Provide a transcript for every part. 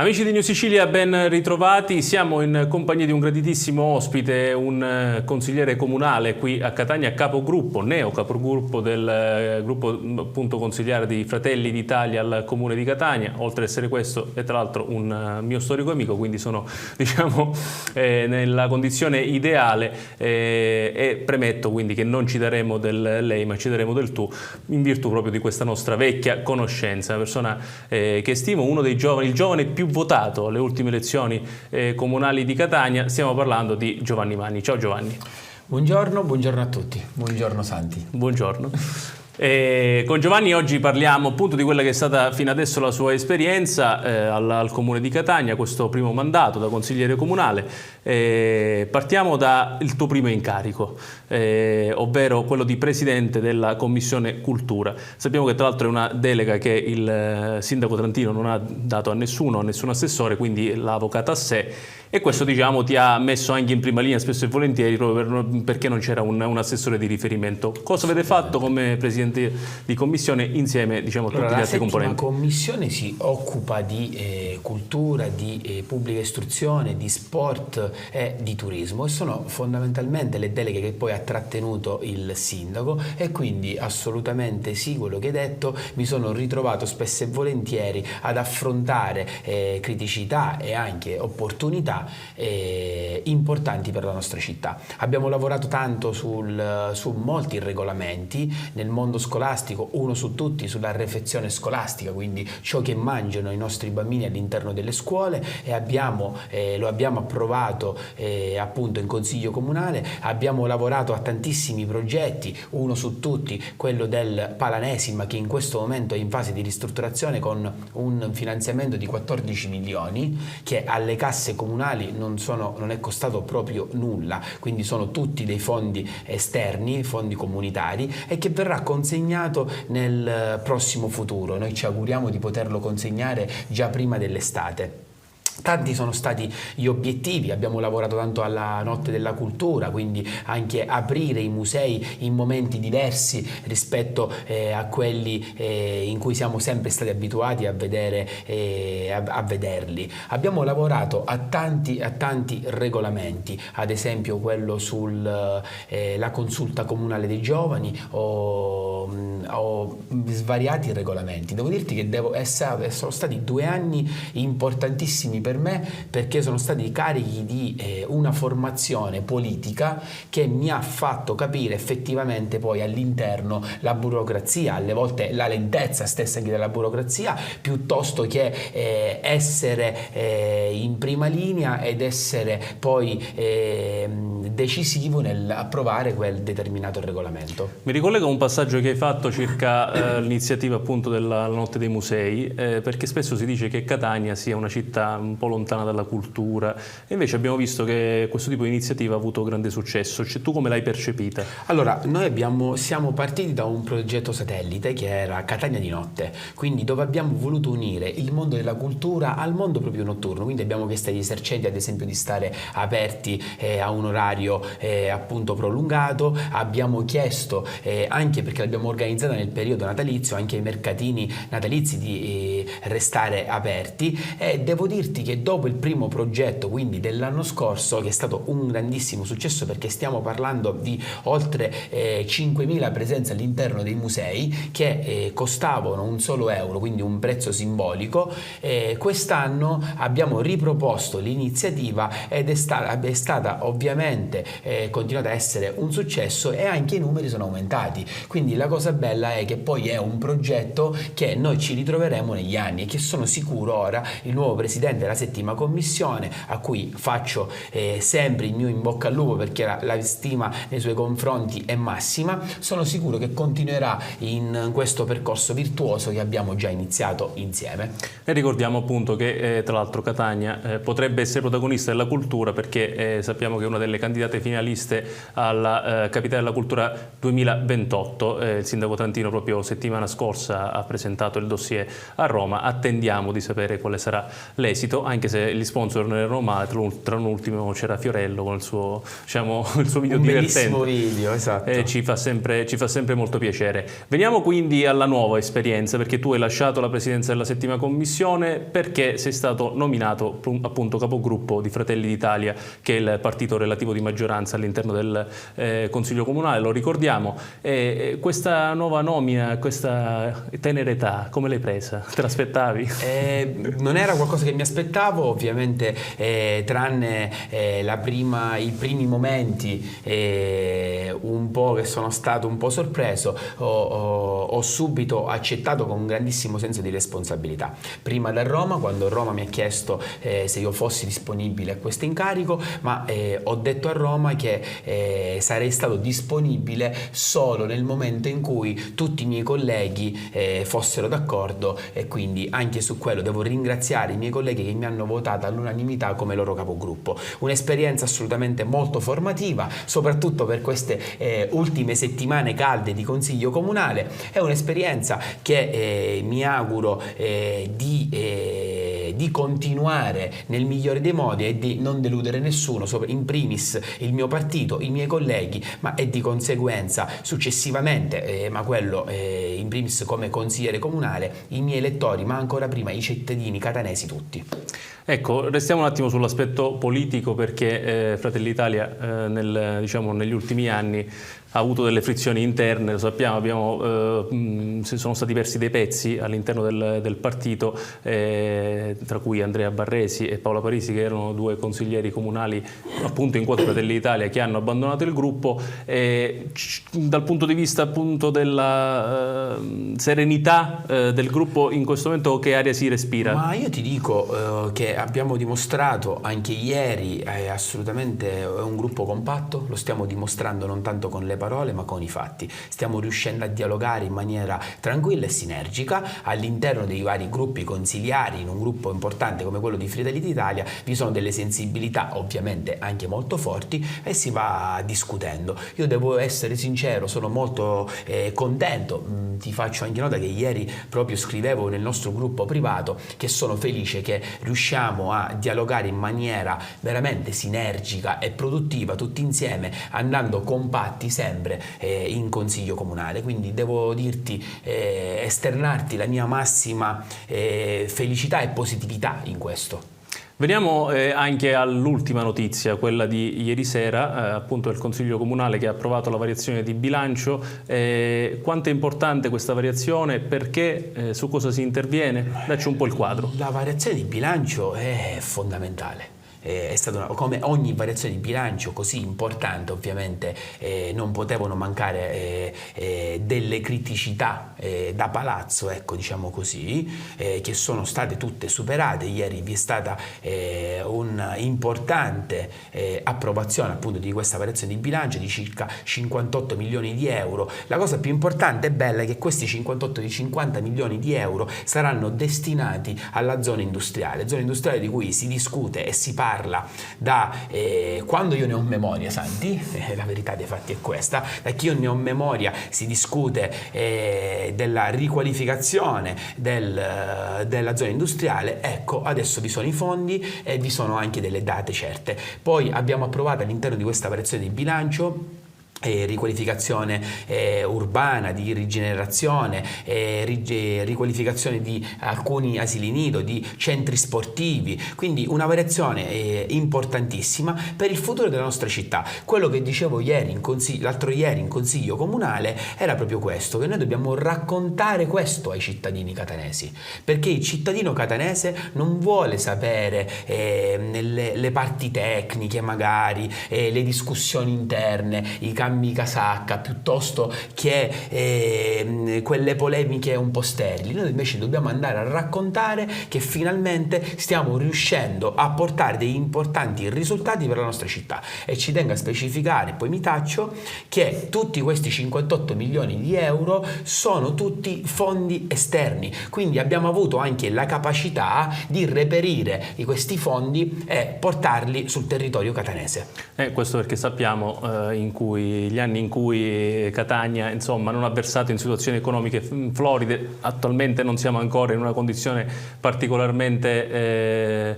Amici di New Sicilia, ben ritrovati. Siamo in compagnia di un graditissimo ospite, un consigliere comunale qui a Catania, capogruppo, neo capogruppo del gruppo appunto consigliare di Fratelli d'Italia al Comune di Catania. Oltre ad essere questo, è tra l'altro un mio storico amico, quindi sono nella condizione ideale e premetto quindi che non ci daremo del lei ma ci daremo del tu, in virtù proprio di questa nostra vecchia conoscenza. Una persona che stimo, uno dei giovani, il giovane più votato alle ultime elezioni comunali di Catania. Stiamo parlando di Giovanni Vanni. Ciao Giovanni. Buongiorno a tutti. Buongiorno Santi. Buongiorno. Con Giovanni oggi parliamo appunto di quella che è stata fino adesso la sua esperienza al Comune di Catania, questo primo mandato da consigliere comunale. Partiamo dal tuo primo incarico, ovvero quello di presidente della Commissione Cultura. Sappiamo che tra l'altro è una delega che il sindaco Trantino non ha dato a nessun assessore, quindi l'ha avocata a sé. E questo, diciamo, ti ha messo anche in prima linea spesso e volentieri proprio perché non c'era un assessore di riferimento. Cosa avete fatto come presidente di commissione insieme, diciamo, a tutti gli altri componenti? La commissione si occupa di cultura, di pubblica istruzione, di sport e di turismo, e sono fondamentalmente le deleghe che poi ha trattenuto il sindaco, e quindi assolutamente sì, quello che hai detto. Mi sono ritrovato spesso e volentieri ad affrontare criticità e anche opportunità importanti per la nostra città. Abbiamo lavorato tanto su molti regolamenti nel mondo scolastico, uno su tutti sulla refezione scolastica, quindi ciò che mangiano i nostri bambini all'interno delle scuole, e lo abbiamo approvato appunto in consiglio comunale. Abbiamo lavorato a tantissimi progetti, uno su tutti quello del Palanesima, che in questo momento è in fase di ristrutturazione con un finanziamento di 14 milioni che alle casse comunali non è costato proprio nulla, quindi sono tutti dei fondi esterni, fondi comunitari, e che verrà consegnato nel prossimo futuro. Noi ci auguriamo di poterlo consegnare già prima dell'estate. Tanti sono stati gli obiettivi, abbiamo lavorato tanto alla Notte della Cultura, quindi anche aprire i musei in momenti diversi rispetto a quelli in cui siamo sempre stati abituati a vederli. Abbiamo lavorato a tanti regolamenti, ad esempio quello sulla consulta comunale dei giovani o svariati regolamenti. Devo dirti che sono stati 2 anni importantissimi per me, perché sono stati carichi di una formazione politica che mi ha fatto capire effettivamente poi all'interno la burocrazia, alle volte la lentezza stessa anche della burocrazia, piuttosto che essere in prima linea ed essere poi decisivo nell'approvare quel determinato regolamento. Mi ricollega un passaggio che hai fatto circa l'iniziativa appunto della Notte dei Musei, perché spesso si dice che Catania sia una città un po' lontana dalla cultura, e invece abbiamo visto che questo tipo di iniziativa ha avuto grande successo. Cioè, tu come l'hai percepita? Allora, noi siamo partiti da un progetto satellite che era Catania di notte, quindi dove abbiamo voluto unire il mondo della cultura al mondo proprio notturno. Quindi abbiamo chiesto agli esercenti ad esempio di stare aperti a un orario appunto prolungato. Abbiamo chiesto anche perché l'abbiamo organizzata nel periodo natalizio, anche ai mercatini natalizi, di restare aperti, e devo dirti che dopo il primo progetto, quindi dell'anno scorso, che è stato un grandissimo successo perché stiamo parlando di oltre 5.000 presenze all'interno dei musei che costavano un solo euro, quindi un prezzo simbolico, quest'anno abbiamo riproposto l'iniziativa ed è stata ovviamente continuata a essere un successo, e anche i numeri sono aumentati. Quindi la cosa bella è che poi è un progetto che noi ci ritroveremo negli anni, e che sono sicuro ora il nuovo presidente della 7ª commissione, a cui faccio sempre il mio in bocca al lupo perché la stima nei suoi confronti è massima, sono sicuro che continuerà in questo percorso virtuoso che abbiamo già iniziato insieme. E ricordiamo appunto che tra l'altro Catania potrebbe essere protagonista della cultura, perché sappiamo che è una delle candidate finaliste alla Capitale della Cultura 2028. Il sindaco Trantino proprio settimana scorsa ha presentato il dossier a Roma. Roma. Attendiamo di sapere quale sarà l'esito, anche se gli sponsor non erano male. Tra l'ultimo c'era Fiorello con il suo, diciamo, il suo video divertente. Un bellissimo video, esatto. Ci fa sempre molto piacere. Veniamo quindi alla nuova esperienza, perché tu hai lasciato la presidenza della 7ª commissione perché sei stato nominato appunto capogruppo di Fratelli d'Italia, che è il partito relativo di maggioranza all'interno del Consiglio Comunale, lo ricordiamo. Questa nuova nomina, questa tenera età, come l'hai presa? Te l'aspettavi? Non era qualcosa che mi aspettavo, ovviamente, tranne i primi momenti un po' che sono stato un po' sorpreso, ho subito accettato con un grandissimo senso di responsabilità. Prima da Roma, quando Roma mi ha chiesto se io fossi disponibile a questo incarico, ma ho detto a Roma che sarei stato disponibile solo nel momento in cui tutti i miei colleghi fossero d'accordo, e quindi anche su quello devo ringraziare i miei colleghi che mi hanno votato all'unanimità come loro capogruppo. Un'esperienza assolutamente molto formativa, soprattutto per queste ultime settimane calde di Consiglio Comunale. È un'esperienza che mi auguro di continuare nel migliore dei modi e di non deludere nessuno, in primis il mio partito, i miei colleghi, ma e di conseguenza successivamente, ma quello in primis come consigliere comunale, i miei elettori, ma ancora prima i cittadini catanesi tutti. Ecco, restiamo un attimo sull'aspetto politico, perché Fratelli d'Italia negli ultimi anni ha avuto delle frizioni interne, lo sappiamo, sono stati persi dei pezzi all'interno del partito, tra cui Andrea Barresi e Paola Parisi, che erano due consiglieri comunali appunto in quota Fratelli d'Italia, che hanno abbandonato il gruppo. Dal punto di vista appunto della serenità del gruppo in questo momento, che aria si respira? Ma io ti dico che abbiamo dimostrato anche ieri assolutamente un gruppo compatto, lo stiamo dimostrando non tanto con le parole ma con i fatti. Stiamo riuscendo a dialogare in maniera tranquilla e sinergica all'interno dei vari gruppi consiliari. In un gruppo importante come quello di Fratelli d'Italia vi sono delle sensibilità ovviamente anche molto forti e si va discutendo. Io devo essere sincero, sono molto contento. Ti faccio anche nota che ieri proprio scrivevo nel nostro gruppo privato che sono felice che riusciamo a dialogare in maniera veramente sinergica e produttiva tutti insieme, andando compatti sempre in Consiglio Comunale. Quindi devo dirti, esternarti la mia massima felicità e positività in questo. Veniamo anche all'ultima notizia, quella di ieri sera, appunto del Consiglio Comunale che ha approvato la variazione di bilancio. Quanto è importante questa variazione? Perché? Su cosa si interviene? Dacci un po' il quadro. La variazione di bilancio è fondamentale. È stata come ogni variazione di bilancio così importante, ovviamente non potevano mancare delle criticità da palazzo, ecco, diciamo così, che sono state tutte superate. Ieri vi è stata un'importante approvazione appunto di questa variazione di bilancio di circa 58 milioni di euro. La cosa più importante e bella è che questi 58 di 50 milioni di euro saranno destinati alla zona industriale di cui si discute e si parla da quando io ne ho memoria, Santi, la verità dei fatti è questa, da che io ne ho memoria si discute della riqualificazione della zona industriale. Ecco, adesso vi sono i fondi e vi sono anche delle date certe. Poi abbiamo approvato all'interno di questa variazione di bilancio riqualificazione urbana, di rigenerazione, riqualificazione di alcuni asili nido, di centri sportivi, quindi una variazione importantissima per il futuro della nostra città. Quello che dicevo l'altro ieri in Consiglio Comunale era proprio questo, che noi dobbiamo raccontare questo ai cittadini catanesi, perché il cittadino catanese non vuole sapere le parti tecniche, magari le discussioni interne, i cambi casacca, piuttosto che quelle polemiche un po' sterili. Noi invece dobbiamo andare a raccontare che finalmente stiamo riuscendo a portare degli importanti risultati per la nostra città. E ci tengo a specificare, poi mi taccio, che tutti questi 58 milioni di euro sono tutti fondi esterni, quindi abbiamo avuto anche la capacità di reperire questi fondi e portarli sul territorio catanese. Questo perché sappiamo in cui gli anni in cui Catania insomma non ha versato in situazioni economiche floride. Attualmente non siamo ancora in una condizione particolarmente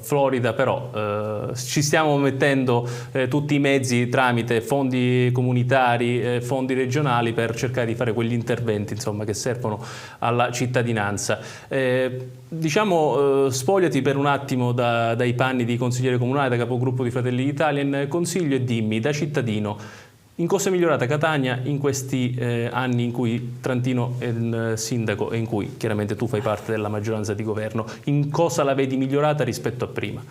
florida, però ci stiamo mettendo tutti i mezzi tramite fondi comunitari, fondi regionali, per cercare di fare quegli interventi insomma che servono alla cittadinanza. Spogliati per un attimo dai panni di consigliere comunale, da capogruppo di Fratelli d'Italia in Consiglio, e dimmi, da cittadino, in cosa è migliorata Catania in questi anni in cui Trantino è il sindaco e in cui chiaramente tu fai parte della maggioranza di governo? In cosa la vedi migliorata rispetto a prima?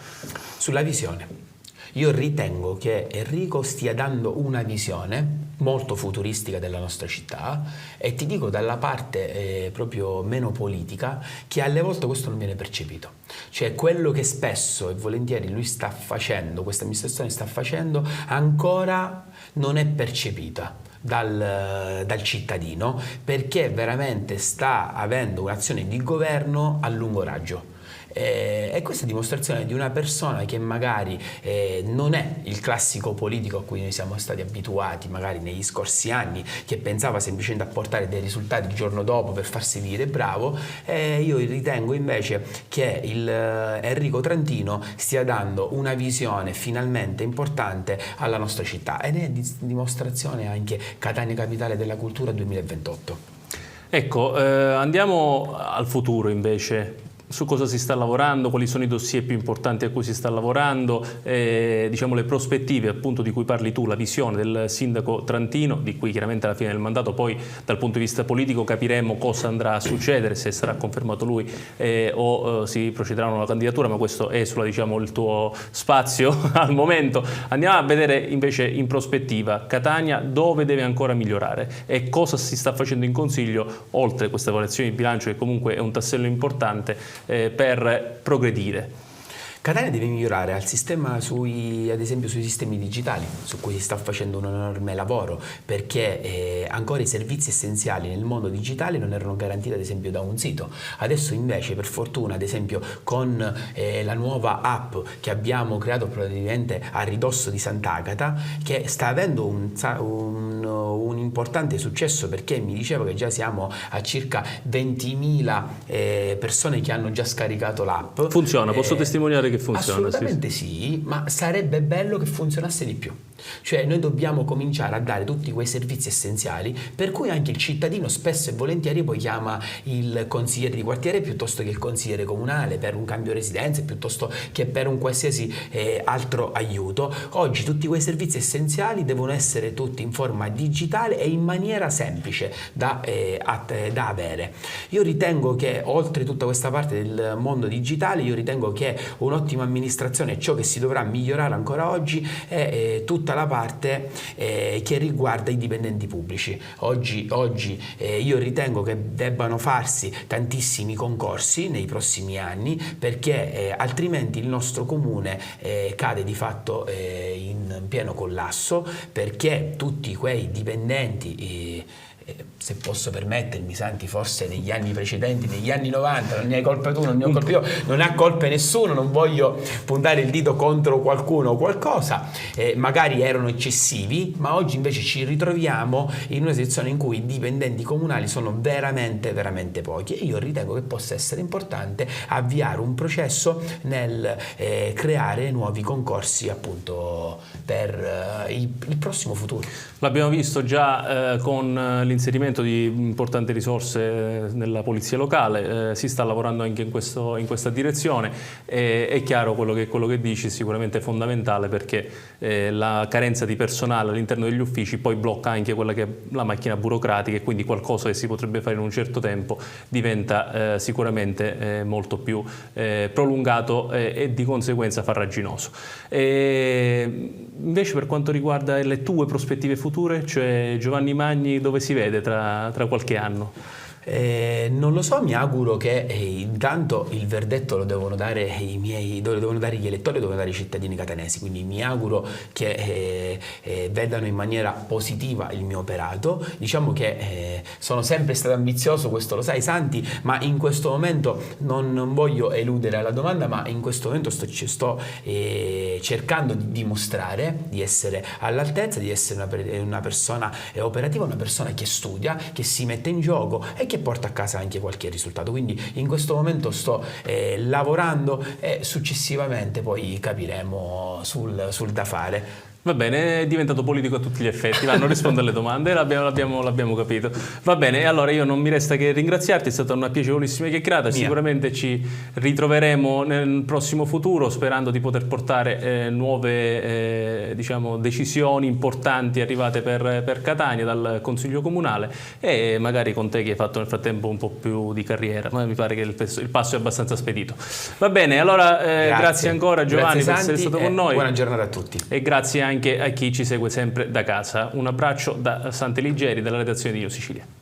Sulla visione. Io ritengo che Enrico stia dando una visione molto futuristica della nostra città, e ti dico dalla parte proprio meno politica, che alle volte questo non viene percepito. Cioè quello che spesso e volentieri lui sta facendo, questa amministrazione sta facendo, ancora non è percepita dal cittadino, perché veramente sta avendo un'azione di governo a lungo raggio. E questa è dimostrazione di una persona che magari non è il classico politico a cui noi siamo stati abituati magari negli scorsi anni, che pensava semplicemente a portare dei risultati il giorno dopo per farsi dire bravo. Io ritengo invece che Enrico Trantino stia dando una visione finalmente importante alla nostra città, ed è dimostrazione anche Catania Capitale della Cultura 2028. Ecco, andiamo al futuro invece. Su cosa si sta lavorando, quali sono i dossier più importanti a cui si sta lavorando, le prospettive appunto di cui parli tu, la visione del sindaco Trantino, di cui chiaramente alla fine del mandato poi dal punto di vista politico capiremo cosa andrà a succedere, se sarà confermato lui o si procederà a una candidatura, ma questo è il tuo spazio al momento. Andiamo a vedere invece in prospettiva Catania dove deve ancora migliorare e cosa si sta facendo in Consiglio, oltre questa variazione di bilancio che comunque è un tassello importante per progredire. Catania deve migliorare ad esempio sui sistemi digitali, su cui si sta facendo un enorme lavoro, perché ancora i servizi essenziali nel mondo digitale non erano garantiti ad esempio da un sito. Adesso invece, per fortuna, ad esempio con la nuova app che abbiamo creato probabilmente a ridosso di Sant'Agata, che sta avendo un importante successo, perché mi dicevo che già siamo a circa 20.000 persone che hanno già scaricato l'app. Funziona, posso testimoniare che funziona? Assolutamente sì, ma sarebbe bello che funzionasse di più. Cioè noi dobbiamo cominciare a dare tutti quei servizi essenziali, per cui anche il cittadino spesso e volentieri poi chiama il consigliere di quartiere piuttosto che il consigliere comunale per un cambio residenza, piuttosto che per un qualsiasi altro aiuto. Oggi tutti quei servizi essenziali devono essere tutti in forma digitale e in maniera semplice da avere. Io ritengo che oltre tutta questa parte del mondo digitale, io ritengo che un'ottima amministrazione, ciò che si dovrà migliorare ancora oggi, è tutta la parte che riguarda i dipendenti pubblici. Oggi io ritengo che debbano farsi tantissimi concorsi nei prossimi anni, perché altrimenti il nostro comune cade di fatto in pieno collasso, perché tutti quei dipendenti, se posso permettermi, Santi, forse negli anni precedenti, negli anni 90, non ne hai colpa tu, non ne ho colpa io, non ha colpa nessuno, non voglio puntare il dito contro qualcuno o qualcosa, magari erano eccessivi, ma oggi invece ci ritroviamo in una situazione in cui i dipendenti comunali sono veramente pochi, e io ritengo che possa essere importante avviare un processo nel creare nuovi concorsi appunto per il prossimo futuro. L'abbiamo visto già con l'inserimento di importanti risorse nella polizia locale, si sta lavorando anche in questa direzione. È chiaro quello che dici, sicuramente è fondamentale, perché la carenza di personale all'interno degli uffici poi blocca anche quella che è la macchina burocratica, e quindi qualcosa che si potrebbe fare in un certo tempo diventa sicuramente molto più prolungato e di conseguenza farraginoso. Invece per quanto riguarda le tue prospettive future, cioè Giovanni Magni dove si vede tra qualche anno? Non lo so, mi auguro che intanto il verdetto lo devono dare lo devono dare gli elettori, lo devono dare i cittadini catanesi, quindi mi auguro che vedano in maniera positiva il mio operato. Diciamo che sono sempre stato ambizioso, questo lo sai Santi, ma in questo momento non voglio eludere la domanda, ma in questo momento sto cercando di dimostrare di essere all'altezza, di essere una persona operativa, una persona che studia, che si mette in gioco e che porta a casa anche qualche risultato. Quindi in questo momento sto lavorando e successivamente poi capiremo sul da fare. Va bene, è diventato politico a tutti gli effetti, non rispondo alle domande, l'abbiamo capito. Va bene, allora io non mi resta che ringraziarti, è stata una piacevolissima chiacchierata, sicuramente ci ritroveremo nel prossimo futuro sperando di poter portare nuove decisioni importanti arrivate per Catania dal Consiglio Comunale e magari con te che hai fatto nel frattempo un po' più di carriera, ma mi pare che il passo è abbastanza spedito. Va bene, allora grazie ancora Giovanni per essere stato con noi. Buona giornata a tutti. E grazie anche a chi ci segue sempre da casa. Un abbraccio da Sant'Eligeri, dalla redazione di Io Sicilia.